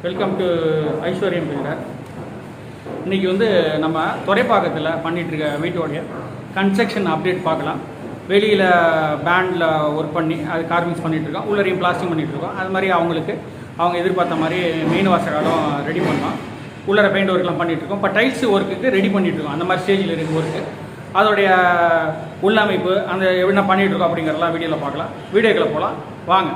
Welcome to aishwaryam.builder. இன்றைக்கி வந்து நம்ம துரைப்பாக்கத்தில் பண்ணிகிட்ருக்க வீட்டோடைய கன்ஸ்ட்ரக்ஷன் அப்டேட் பார்க்கலாம். வெளியில் பேண்டில் ஒர்க் பண்ணி அது கார்விங்ஸ் பண்ணிகிட்ருக்கோம், உள்ளரையும் பிளாஸ்டிங் பண்ணிகிட்ருக்கோம். அது மாதிரி அவங்களுக்கு அவங்க எதிர்பார்த்த மாதிரி மெயின் வாசகாலம் ரெடி பண்ணோம். உள்ளர பெயிண்ட் ஒர்க்லாம் பண்ணிகிட்ருக்கோம். இப்போ டைல்ஸ் ஒர்க்குக்கு ரெடி பண்ணிகிட்ருக்கோம். அந்த மாதிரி ஸ்டேஜில் இருக்குது ஒர்க்கு. அதோடைய உள்ளமைப்பு அந்த என்ன பண்ணிகிட்ருக்கோம் அப்படிங்கிறதெல்லாம் வீடியோவில் பார்க்கலாம். வீடியோக்களை போகலாம் வாங்க.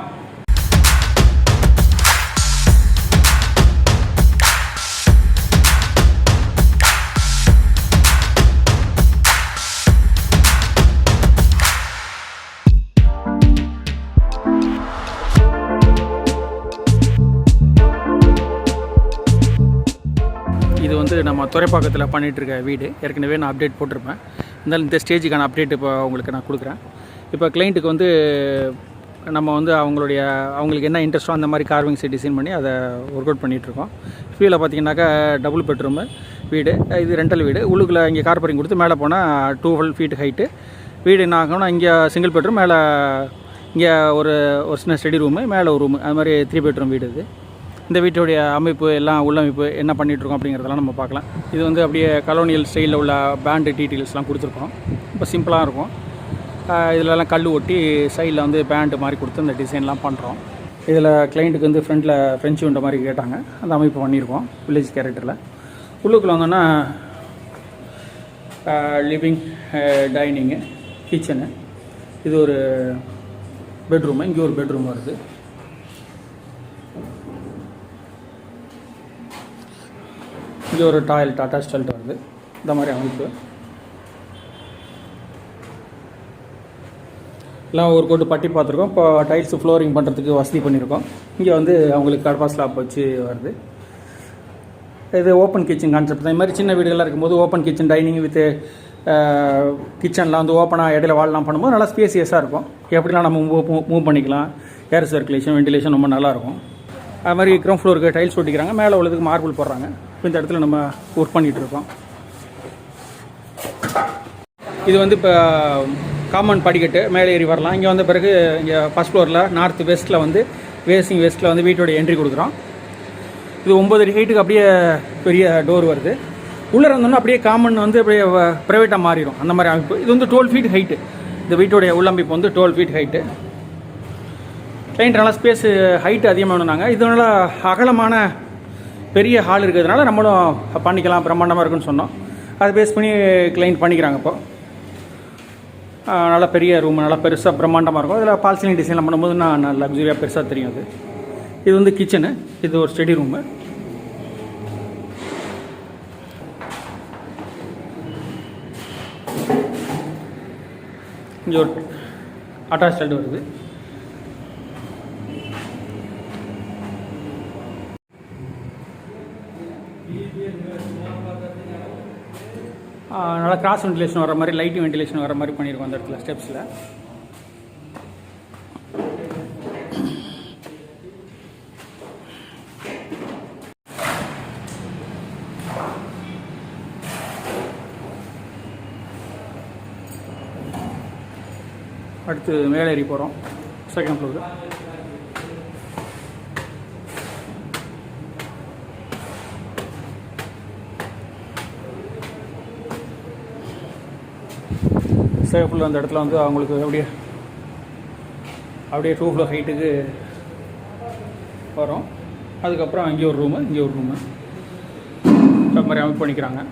இது வந்து நம்ம துரைப்பாக்கத்தில் பண்ணிகிட்ருக்க வீடு. ஏற்கனவே நான் அப்டேட் போட்டிருப்பேன். இருந்தாலும் இந்த ஸ்டேஜுக்கான அப்டேட் இப்போ உங்களுக்கு நான் கொடுக்குறேன். இப்போ கிளைண்ட்டுக்கு வந்து நம்ம வந்து அவங்களுக்கு என்ன இன்ட்ரெஸ்ட்டோ அந்த மாதிரி கார்விங்ஸை டிசைன் பண்ணி அதை ஒர்க் அவுட் பண்ணிகிட்ருக்கோம். கீழே பார்த்தீங்கன்னாக்கா டபுள் பெட்ரூமு வீடு, இது ரெண்டல் வீடு. உள்ளுக்குள்ளே இங்கே கார்பரிங் கொடுத்து மேலே போனால் 12 feet ஹைட்டு வீடு. என்ன ஆகணும்னா இங்கே சிங்கிள் பெட்ரூம், மேலே இங்கே ஒரு சின்ன ஸ்டடி ரூமு, மேலே ஒரு ரூமு, அது மாதிரி 3 bedroom வீடு. இது இந்த வீட்டுடைய அமைப்பு எல்லாம் உள்ளமைப்பு என்ன பண்ணிகிட்ருக்கோம் அப்படிங்கிறதெல்லாம் நம்ம பார்க்கலாம். இது வந்து அப்படியே கலோனியல் ஸ்டைலில் உள்ள பேண்டு டீட்டெயில்ஸ்லாம் கொடுத்துருக்கோம். இப்போ சிம்பிளாக இருக்கும். இதிலலாம் கல் ஒட்டி சைடில் வந்து பேண்டு மாதிரி கொடுத்து இந்த டிசைன்லாம் பண்ணுறோம். இதில் கிளைண்ட்டுக்கு வந்து ஃப்ரண்ட்டில் ஃப்ரெஞ்சு விண்டோ மாதிரி கேட்டாங்க, அந்த அமைப்பு பண்ணியிருக்கோம் வில்லேஜ் கேரக்டரில். உள்ளுக்குள்ளே வந்தோன்னா லிவிங், டைனிங்கு, கிச்சனு, இது ஒரு பெட்ரூமு, இங்கே ஒரு பெட்ரூம் வருது. இங்கே ஒரு டாய்லெட், அட்டாச் டாய்லெட் வருது. இந்த மாதிரி அமைப்பு எல்லாம் ஒரு கோட்டு பட்டி பார்த்துருக்கோம். இப்போ டைல்ஸ் ஃப்ளோரிங் பண்ணுறதுக்கு வசதி பண்ணியிருக்கோம். இங்கே வந்து அவங்களுக்கு கடப்பா ஸ்லாப் வச்சு வருது. இது ஓப்பன் கிச்சன் கான்செப்ட் தான். இது மாதிரி சின்ன வீடுகளாக இருக்கும்போது ஓப்பன் கிச்சன், டைனிங் வித் கிச்சனில் வந்து ஓப்பனாக இடையில வால்லாம் பண்ணும்போது நல்லா ஸ்பேசியஸாக இருக்கும். எப்படிலாம் நம்ம மூவ் பண்ணிக்கலாம். ஏர் சர்க்குலேஷன், வென்டிலேஷன் ரொம்ப நல்லாயிருக்கும். அது மாதிரி கிரவுண்ட் ஃப்ளோருக்கு டைல்ஸ் ஒட்டிக்கிறாங்க, மேலே உள்ளதுக்கு மார்பிள் போடுறாங்க. இப்போ இந்த இடத்துல நம்ம ஒர்க் பண்ணிகிட்ருக்கோம். இது வந்து இப்போ காமன் படிக்கட்டு, மேலே ஏறி வரலாம். இங்கே வந்த பிறகு இங்கே ஃபஸ்ட் ஃப்ளோரில் நார்த் வெஸ்ட்டில் வந்து ஃபேசிங் வெஸ்ட்டில் வந்து வீட்டோட என்ட்ரி கொடுக்குறோம். இது 9 அடி ஹைட்டுக்கு அப்படியே பெரிய டோர் வருது. உள்ளே இருந்தோன்னா அப்படியே காமன் வந்து அப்படியே ப்ரைவேட்டாக மாறிடும். அந்த மாதிரி அமைப்பு. இது வந்து 12 feet ஹைட்டு. இந்த வீட்டோடைய உள்ளமைப்பு வந்து 12 feet ஹைட்டு. கிளைண்ட் நல்லா ஸ்பேஸு ஹைட்டு அதிகமாக வேணுனாங்க. இது நல்லா அகலமான பெரிய ஹால் இருக்கிறதுனால நம்மளும் பண்ணிக்கலாம், பிரம்மாண்டமாக இருக்குன்னு சொன்னோம். அதை பேஸ் பண்ணி கிளைண்ட் பண்ணிக்கிறாங்க. இப்போ நல்லா பெரிய ரூம், நல்லா பெருசாக பிரம்மாண்டமாக இருக்கும். அதில் பால் சீலிங் டிசைன்லாம் பண்ணும்போது நான் லக்ஸரியாக பெருசாக தெரியும். அது இது வந்து கிச்சனு, இது ஒரு ஸ்டடி ரூமு. இங்கே ஒரு அட்டாச் டாய்லெட் வருது. நல்லா கிராஸ் வென்டிலேஷன் வர மாதிரி, லைட்டிங் வென்டிலேஷன் வர மாதிரி பண்ணியிருக்கோம் அந்த இடத்துல ஸ்டெப்ஸில். அடுத்து மேலே ஏறி போகிறோம், செகண்ட் ஃப்ளோரு. சேஃபில் அந்த இடத்துல வந்து அவங்களுக்கு அப்படியே 2 floor ஹைட்டுக்கு வரும். அதுக்கப்புறம் இங்கே ஒரு ரூமு, இங்கே ஒரு ரூமு, அது மாதிரி அமைப்பு பண்ணிக்கிறாங்க.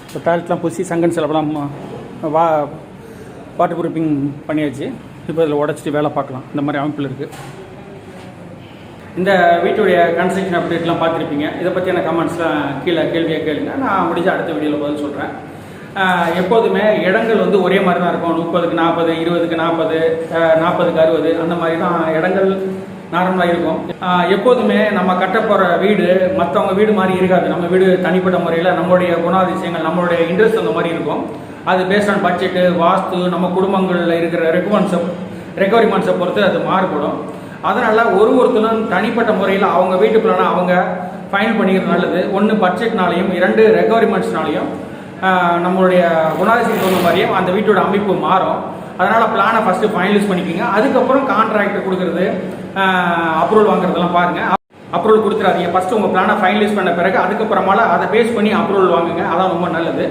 இப்போ டாய்லெட்லாம் பூசி சங்கன் செலவெல்லாம் வாட்டர் ப்ரூஃபிங் பண்ணியாச்சு. இப்போ இதில் உடச்சிட்டு வேலை பார்க்கலாம். இந்த மாதிரி அமைப்பில் இருக்குது. இந்த வீட்டுடைய கன்ஸ்ட்ரக்ஷன் அப்டேட்லாம் பார்த்துருப்பீங்க. இதை பற்றியான கமெண்ட்ஸ்லாம் கீழே கேள்வியாக கேளுங்க. நான் முடிஞ்ச அடுத்த வீடியோவில் பதில் சொல்கிறேன். எப்போதுமே இடங்கள் வந்து ஒரே மாதிரி தான் இருக்கும். 30க்கு 40, 20க்கு 40, 40க்கு 60 அந்த மாதிரி தான் இடங்கள் நார்மலாக இருக்கும். எப்போதுமே நம்ம கட்ட போகிற வீடு மற்றவங்க வீடு மாதிரி இருக்காது. நம்ம வீடு தனிப்பட்ட முறையில் நம்மளுடைய குணாதிசயங்கள், நம்மளுடைய இன்ட்ரெஸ்ட் அந்த மாதிரி இருக்கும். அது பேஸ்ட் ஆன் பட்ஜெட்டு, வாஸ்து, நம்ம குடும்பங்களில் இருக்கிற ரெக்குவயர்மெண்ட்ஸை பொறுத்து அது மாறுபடும். அதனால் ஒருத்தரும் தனிப்பட்ட முறையில் அவங்க வீட்டுக்குள்ளனா அவங்க ஃபைனல் பண்ணிக்கிறது நல்லது. ஒன்று பட்ஜெட்னாலையும், 2 ரெக்குவயர்மெண்ட்ஸ்னாலையும் நம்மளுடைய குணாதிசயம் தகுந்த மாதிரியும் அந்த வீட்டோட அமைப்பு மாறும். அதனால் பிளானை ஃபஸ்ட்டு ஃபைனலைஸ் பண்ணிக்கோங்க. அதுக்கப்புறம் கான்ட்ராக்ட் கொடுக்குறது அப்ரூவல் வாங்குறதெல்லாம் பாருங்கள். அப்ரூவல் கொடுத்துறாதீங்க. ஃபஸ்ட்டு உங்கள் பிளானை ஃபைனலைஸ் பண்ண பிறகு அதுக்கப்புறமால அதை பேஸ் பண்ணி அப்ரூவல் வாங்குங்க. அதான் ரொம்ப நல்லது.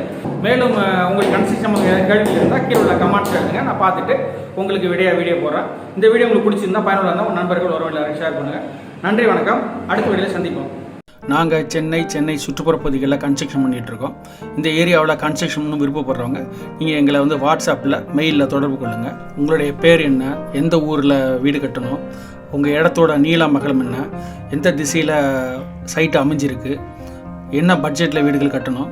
மேலும் உங்களுக்கு கன்ஸ்ட்ரக்ஷன் கேள்வி இருந்தால் கீழே உள்ள கமெண்ட்ஸ் எழுதுங்க. நான் பார்த்துட்டு உங்களுக்கு வீடியோ போடுறேன். இந்த வீடியோ உங்களுக்கு பிடிச்சிருந்தா பயனுள்ள இருந்தால் உங்கள் நண்பர்கள் வரவும் எல்லாரும் ஷேர் பண்ணுங்கள். நன்றி, வணக்கம். அடுத்த வீடியோவில் சந்திப்போம். நாங்கள் சென்னை சுற்றுப்புற பகுதிகளில் கன்ஸ்ட்ரக்ஷன் பண்ணிகிட்ருக்கோம். இந்த ஏரியாவில் கன்ஸ்ட்ரக்ஷன் விருப்பப்படுறவங்க நீங்கள் எங்களை மெயிலில் மெயிலில் தொடர்பு கொள்ளுங்கள். உங்களுடைய பேர் என்ன, எந்த ஊரில் வீடு கட்டணும், உங்கள் இடத்தோட நீளம் அகலம் என்ன, எந்த திசையில் சைட்டு அமைஞ்சிருக்கு, என்ன பட்ஜெட்டில் வீடுகள் கட்டணும்,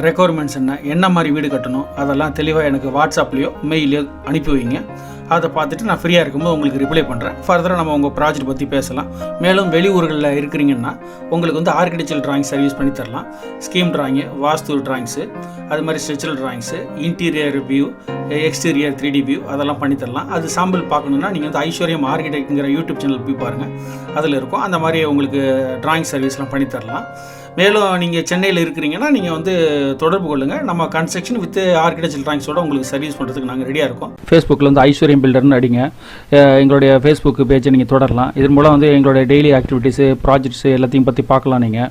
ரெக்குவயர்மெண்ட்ஸ் என்ன மாதிரி வீடு கட்டணும், அதெல்லாம் தெளிவாக எனக்கு வாட்ஸ்அப்லேயோ மெயிலையோ அனுப்பி வைங்க. அதை பார்த்துட்டு நான் ஃப்ரீயாக இருக்கும்போது உங்களுக்கு ரிப்ளை பண்ணுறேன். ஃபர்தராக நம்ம உங்கள் ப்ராஜெக்ட் பற்றி பேசலாம். மேலும் வெளியூர்களில் இருக்கிறீங்கன்னா உங்களுக்கு ஆர்கிடெக்சரல் ட்ராயிங் சர்வீஸ் பண்ணி தரலாம். ஸ்கீம் ட்ராயிங்கு, வாஸ்து ட்ராயிங்ஸு, அது மாதிரி structural drawings, interior view, exterior 3D view அதெல்லாம் பண்ணி தரலாம். அது சாம்பிள் பார்க்கணுன்னா நீங்கள் ஐஸ்வர்யம் ஆர்கிடெக்ட்ங்கிற யூடியூப் சேனல் போய் பாருங்கள். அதில் இருக்கும். அந்த மாதிரி உங்களுக்கு ட்ராயிங் சர்வீஸ்லாம் பண்ணி தரலாம். மேலும் நீங்கள் சென்னையில் இருக்கிறீங்கன்னா நீங்கள் தொடர்பு கொள்ளுங்கள். நம்ம கன்ஸ்ட்ரக்ஷன் வித் ஆர்கிடெக்சரல் ட்ராயிங்ஸோட உங்களுக்கு சர்வீஸ் பண்ணுறதுக்கு நாங்கள் ரெடியாக இருக்கோம். ஃபேஸ்புக்கில் ஐஸ்வர்யம் பில்டர்னு அடிங்க. எங்களுடைய ஃபேஸ்புக் பேஜை நீங்கள் தொடரலாம். இதன் மூலம் எங்களுடைய டெய்லி ஆக்டிவிட்டீஸு, ப்ராஜெக்ட்ஸு எல்லாத்தையும் பற்றி பார்க்கலாம். நீங்கள்